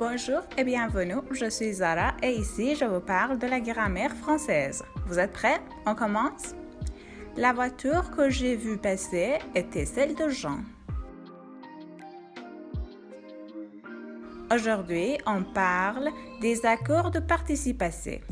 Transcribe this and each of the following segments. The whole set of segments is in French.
Bonjour et bienvenue, je suis Zara et ici je vous parle de la grammaire française. Vous êtes prêts? On commence? La voiture que j'ai vue passer était celle de Jean. Aujourd'hui, on parle des accords de participe passé.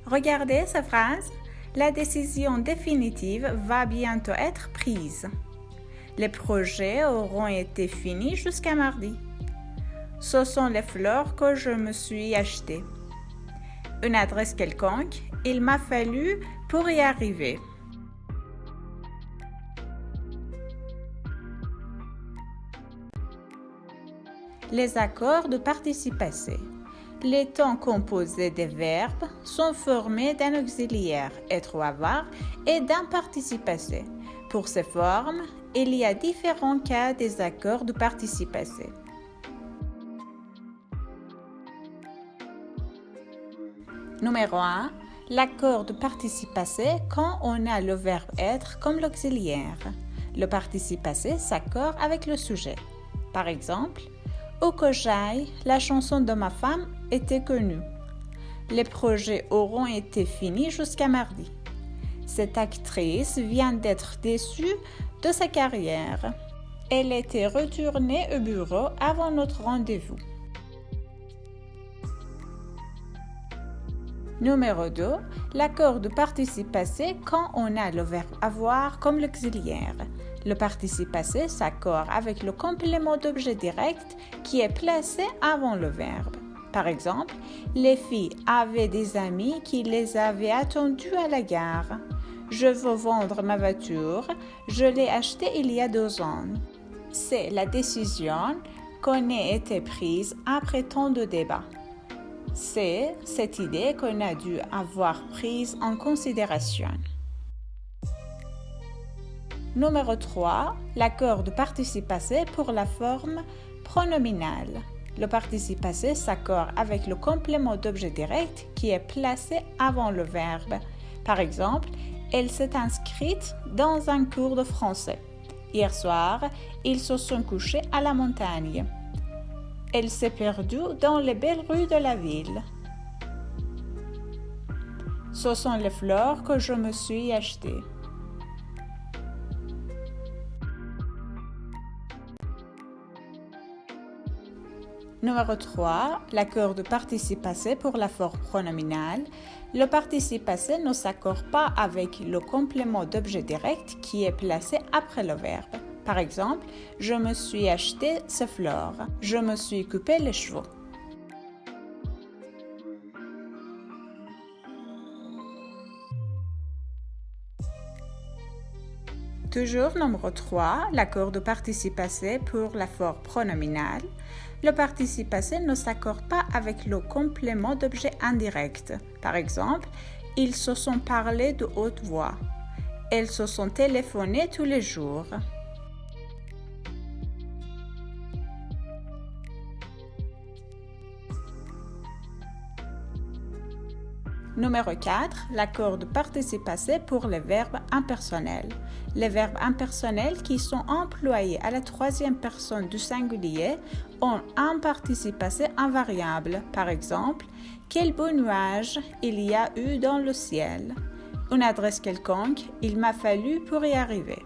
Regardez cette phrase. La décision définitive va bientôt être prise. Les projets auront été finis jusqu'à mardi. Ce sont les fleurs que je me suis achetées. Une adresse quelconque, il m'a fallu pour y arriver. Les accords de participe passé. Les temps composés des verbes sont formés d'un auxiliaire, être ou avoir, et d'un participe passé. Pour ces formes, il y a différents cas des accords de participe passé. Numéro 1. L'accord de participe passé quand on a le verbe être comme l'auxiliaire. Le participe passé s'accorde avec le sujet. Par exemple, où que j'aille, la chanson de ma femme était connue. Les projets auront été finis jusqu'à mardi. Cette actrice vient d'être déçue de sa carrière. Elle était retournée au bureau avant notre rendez-vous. Numéro 2. L'accord de participe passé quand on a le verbe avoir comme l'auxiliaire. Le participe passé s'accorde avec le complément d'objet direct qui est placé avant le verbe. Par exemple, les filles avaient des amis qui les avaient attendues à la gare. Je veux vendre ma voiture. Je l'ai achetée il y a 2 ans. C'est la décision qu'on a été prise après tant de débats. C'est cette idée qu'on a dû avoir prise en considération. Numéro 3. L'accord de participe passé pour la forme pronominale. Le participe passé s'accorde avec le complément d'objet direct qui est placé avant le verbe. Par exemple, elle s'est inscrite dans un cours de français. Hier soir, ils se sont couchés à la montagne. Elle s'est perdue dans les belles rues de la ville. Ce sont les fleurs que je me suis achetées. Numéro 3. L'accord de participe passé pour la forme pronominale. Le participe passé ne s'accorde pas avec le complément d'objet direct qui est placé après le verbe. Par exemple, je me suis acheté ces fleurs. Je me suis coupé les cheveux. Toujours numéro 3, l'accord de participe passé pour la forme pronominale. Le participe passé ne s'accorde pas avec le complément d'objet indirect. Par exemple, ils se sont parlé de haute voix. Elles se sont téléphonées tous les jours. Numéro 4. L'accord de participe passé pour les verbes impersonnels. Les verbes impersonnels qui sont employés à la troisième personne du singulier ont un participe passé invariable. Par exemple, quel beau nuage il y a eu dans le ciel. Une adresse quelconque, il m'a fallu pour y arriver.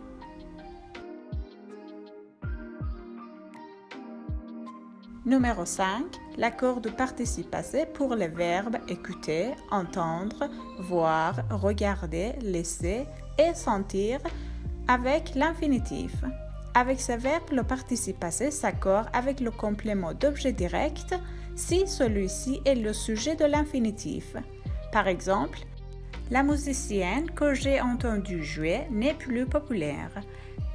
Numéro 5. L'accord de participe passé pour les verbes écouter, entendre, voir, regarder, laisser et sentir avec l'infinitif. Avec ce verbe, le participe passé s'accorde avec le complément d'objet direct si celui-ci est le sujet de l'infinitif. Par exemple, la musicienne que j'ai entendue jouer n'est plus populaire.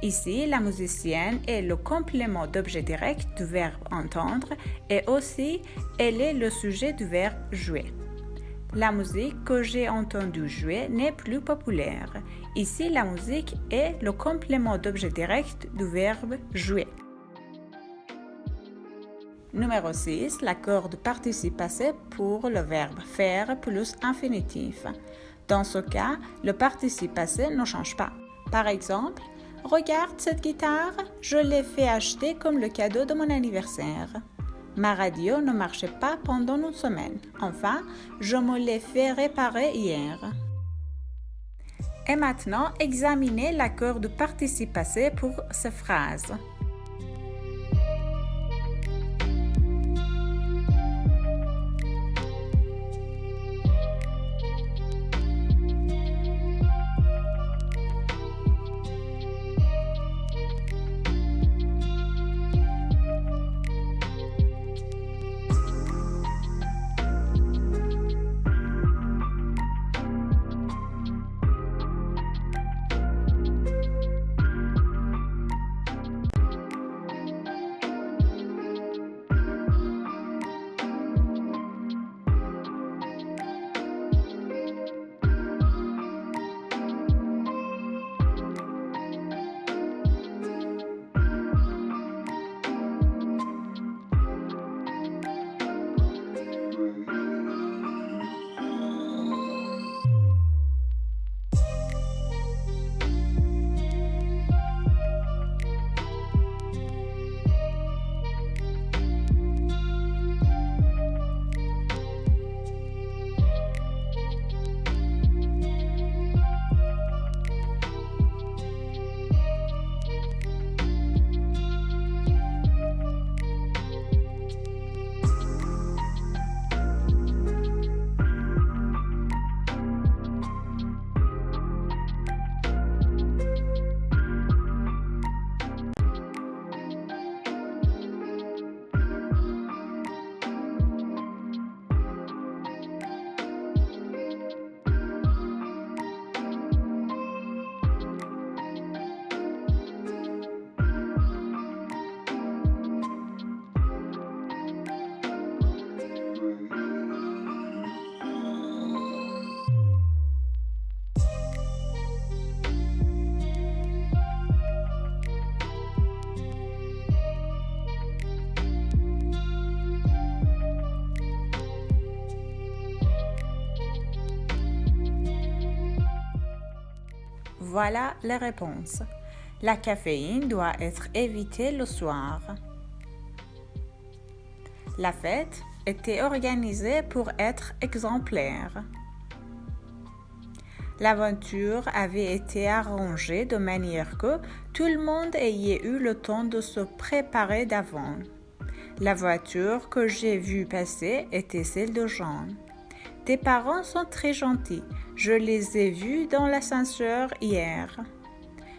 Ici, la musicienne est le complément d'objet direct du verbe entendre et aussi elle est le sujet du verbe jouer. La musique que j'ai entendue jouer n'est plus populaire. Ici, la musique est le complément d'objet direct du verbe jouer. Numéro 6, l'accord de participe passé pour le verbe faire plus infinitif. Dans ce cas, le participe passé ne change pas. Par exemple, regarde cette guitare, je l'ai fait acheter comme le cadeau de mon anniversaire. Ma radio ne marchait pas pendant une semaine. Enfin, je me l'ai fait réparer hier. Et maintenant, examinez l'accord de participe passé pour ces phrases. Voilà les réponses. La caféine doit être évitée le soir. La fête était organisée pour être exemplaire. L'aventure avait été arrangée de manière que tout le monde ait eu le temps de se préparer d'avant. La voiture que j'ai vue passer était celle de Jean. Tes parents sont très gentils. Je les ai vus dans l'ascenseur hier.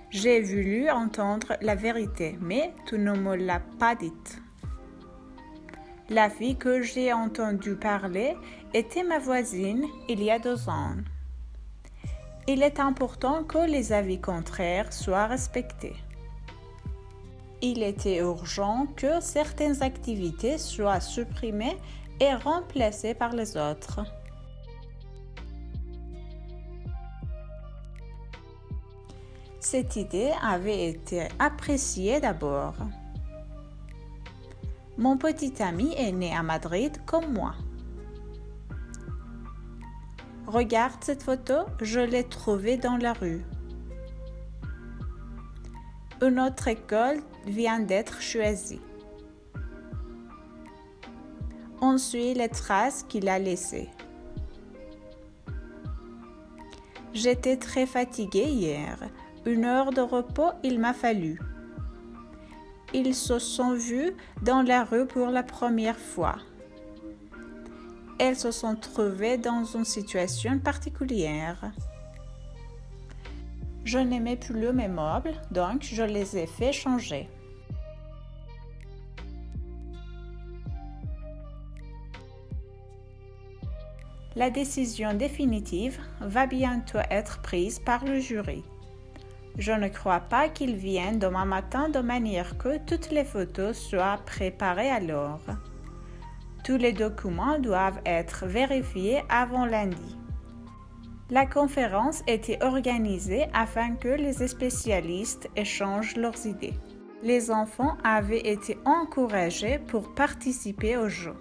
J'ai voulu entendre la vérité, mais tu ne me l'as pas dite. La fille que j'ai entendu parler était ma voisine il y a 2 ans. Il est important que les avis contraires soient respectés. Il était urgent que certaines activités soient supprimées et remplacées par les autres. Cette idée avait été appréciée d'abord. Mon petit ami est né à Madrid comme moi. Regarde cette photo, je l'ai trouvée dans la rue. Une autre école vient d'être choisie. On suit les traces qu'il a laissées. J'étais très fatiguée hier. 1 heure de repos, il m'a fallu. Ils se sont vus dans la rue pour la première fois. Elles se sont trouvées dans une situation particulière. Je n'aimais plus mes meubles, donc je les ai fait changer. La décision définitive va bientôt être prise par le jury. Je ne crois pas qu'ils viennent demain matin de manière que toutes les photos soient préparées alors. Tous les documents doivent être vérifiés avant lundi. La conférence était organisée afin que les spécialistes échangent leurs idées. Les enfants avaient été encouragés pour participer au jeu.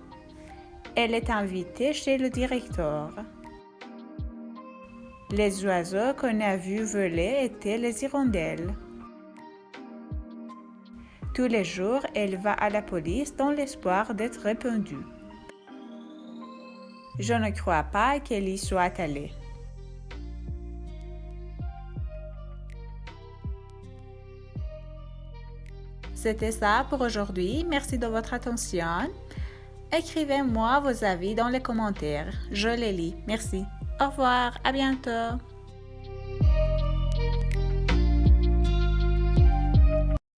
Elle est invitée chez le directeur. Les oiseaux qu'on a vus voler étaient les hirondelles. Tous les jours, elle va à la police dans l'espoir d'être répondue. Je ne crois pas qu'elle y soit allée. C'était ça pour aujourd'hui. Merci de votre attention. Écrivez-moi vos avis dans les commentaires. Je les lis. Merci. Au revoir. À bientôt.